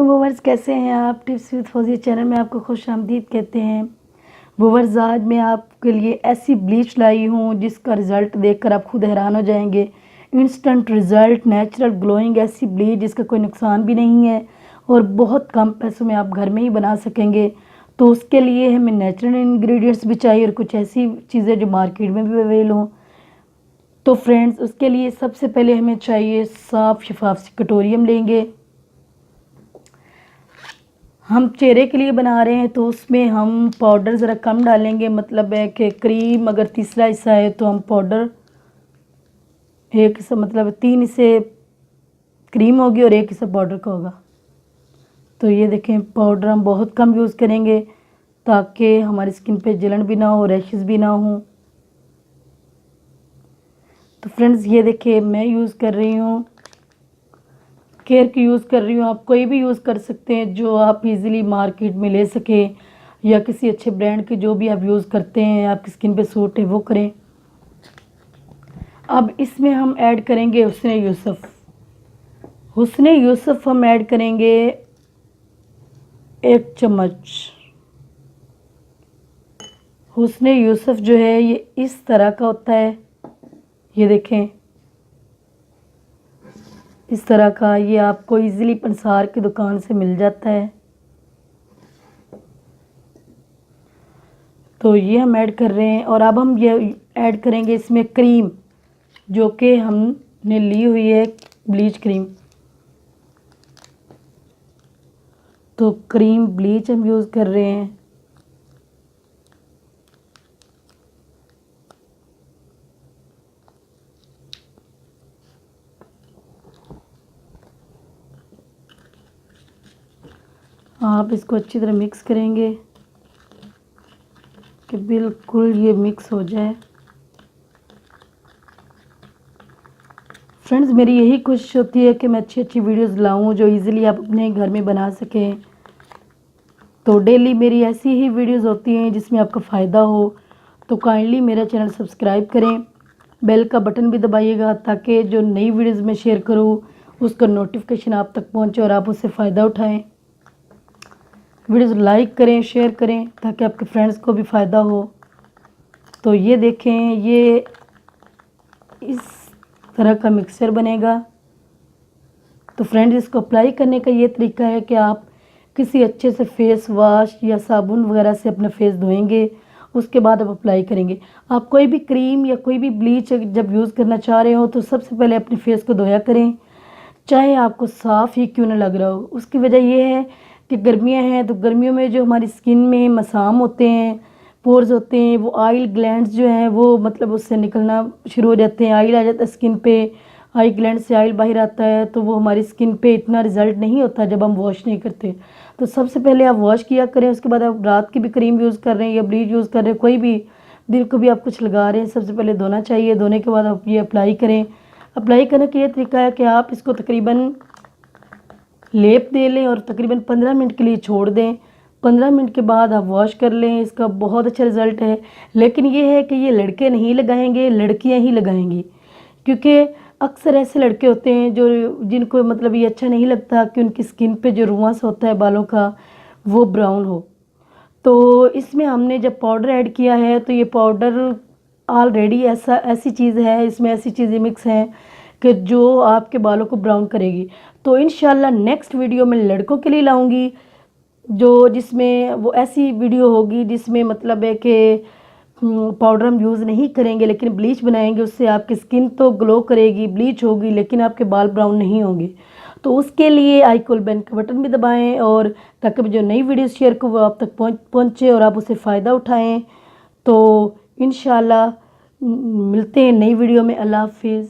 वालेकुम व्यूअर्स, कैसे हैं आप। टिप्स विद फौजी चैनल में आपको खुश आमदीद कहते हैं। व्यूअर्स, आज मैं आपके लिए ऐसी ब्लीच लाई हूँ जिसका रिज़ल्ट देखकर आप खुद हैरान हो जाएंगे। इंस्टेंट रिज़ल्ट, नेचुरल ग्लोइंग ऐसी ब्लीच जिसका कोई नुकसान भी नहीं है और बहुत कम पैसों में आप घर में ही बना सकेंगे। तो उसके लिए हमें नेचुरल इंग्रेडिएंट्स भी चाहिए और कुछ ऐसी चीज़ें जो मार्केट में भी अवेलेबल हों। तो फ्रेंड्स, उसके लिए सबसे पहले हमें चाहिए साफ़ शफाफ सी कटोरी हम लेंगे। हम चेहरे के लिए बना रहे हैं तो उसमें हम पाउडर ज़रा कम डालेंगे, मतलब है कि क्रीम अगर तीसरा हिस्सा है तो हम पाउडर एक हिस्सा, मतलब 3 हिस्से क्रीम होगी और एक हिस्सा पाउडर का होगा। तो ये देखें, पाउडर हम बहुत कम यूज़ करेंगे ताकि हमारी स्किन पे जलन भी ना हो, रैशेस भी ना हो। तो फ्रेंड्स, ये देखिए मैं यूज़ कर रही हूँ, केयर की यूज़ कर रही हूँ। आप कोई भी यूज़ कर सकते हैं जो आप इजीली मार्केट में ले सकें, या किसी अच्छे ब्रांड के जो भी आप यूज़ करते हैं आपकी स्किन पे सूट है वो करें। अब इसमें हम ऐड करेंगे हुस्न यूसुफ। हुस्न यूसुफ हम ऐड करेंगे 1 चम्मच। हुस्न यूसुफ जो है ये इस तरह का होता है, ये देखें इस तरह का। ये आपको इजीली पंसार की दुकान से मिल जाता है। तो ये हम ऐड कर रहे हैं और अब हम ये ऐड करेंगे इसमें क्रीम, जो कि हमने ली हुई है ब्लीच क्रीम। तो क्रीम ब्लीच हम यूज़ कर रहे हैं। आप इसको अच्छी तरह मिक्स करेंगे कि बिल्कुल ये मिक्स हो जाए। फ्रेंड्स, मेरी यही कोशिश होती है कि मैं अच्छी अच्छी वीडियोस लाऊं जो इजीली आप अपने घर में बना सकें। तो डेली मेरी ऐसी ही वीडियोस होती हैं जिसमें आपका फ़ायदा हो। तो काइंडली मेरा चैनल सब्सक्राइब करें, बेल का बटन भी दबाइएगा ताकि जो नई वीडियोस मैं शेयर करूं उसका नोटिफिकेशन आप तक पहुंचे और आप उससे फ़ायदा उठाएं। वीडियोस लाइक करें, शेयर करें ताकि आपके फ्रेंड्स को भी फ़ायदा हो। तो ये देखें, ये इस तरह का मिक्सचर बनेगा। तो फ्रेंड्स, इसको अप्लाई करने का ये तरीका है कि आप किसी अच्छे से फेस वॉश या साबुन वगैरह से अपना फेस धोएंगे, उसके बाद आप अप्लाई करेंगे। आप कोई भी क्रीम या कोई भी ब्लीच जब यूज़ करना चाह रहे हो तो सबसे पहले अपने फेस को धोया करें, चाहे आपको साफ़ ही क्यों ना लग रहा हो। उसकी वजह यह है कि गर्मियां हैं, तो गर्मियों में जो हमारी स्किन में मसाम होते हैं, पोर्स होते हैं, वो ऑयल ग्लैंड्स जो हैं वो मतलब उससे निकलना शुरू हो जाते हैं। ऑयल आ जाता है स्किन पे, आई ग्लैंड से ऑयल बाहर आता है, तो वो हमारी स्किन पे इतना रिजल्ट नहीं होता जब हम वॉश नहीं करते। तो सबसे पहले आप वॉश किया करें, उसके बाद आप रात की भी क्रीम यूज़ कर रहे हैं या ब्लीच यूज़ कर रहे हैं, कोई भी दिन को भी आप कुछ लगा रहे हैं, सबसे पहले धोना चाहिए। धोने के बाद आप ये अप्लाई करें। अप्लाई करने का ये तरीका है कि आप इसको तकरीबन लेप दे लें और तकरीबन 15 मिनट के लिए छोड़ दें। 15 मिनट के बाद आप वॉश कर लें, इसका बहुत अच्छा रिज़ल्ट है। लेकिन ये है कि ये लड़के नहीं लगाएंगे, लड़कियां ही लगाएंगी, क्योंकि अक्सर ऐसे लड़के होते हैं जो जिनको मतलब ये अच्छा नहीं लगता कि उनकी स्किन पे जो रुआंस होता है बालों का वो ब्राउन हो। तो इसमें हमने जब पाउडर ऐड किया है तो ये पाउडर ऑलरेडी ऐसी चीज़ है, इसमें ऐसी चीज़ें मिक्स हैं कि जो आपके बालों को ब्राउन करेगी। तो इंशाल्लाह नेक्स्ट वीडियो में लड़कों के लिए लाऊंगी, जो जिसमें वो ऐसी वीडियो होगी जिसमें मतलब है कि पाउडर हम यूज़ नहीं करेंगे लेकिन ब्लीच बनाएंगे, उससे आपकी स्किन तो ग्लो करेगी, ब्लीच होगी, लेकिन आपके बाल ब्राउन नहीं होंगे। तो उसके लिए आइकॉन बेल का बटन भी दबाएं और ताकि जो नई वीडियो शेयर को वो आप तक पहुँचे और आप उससे फ़ायदा उठाएं। तो इंशाल्लाह मिलते हैं नई वीडियो में। अल्लाह हाफिज़।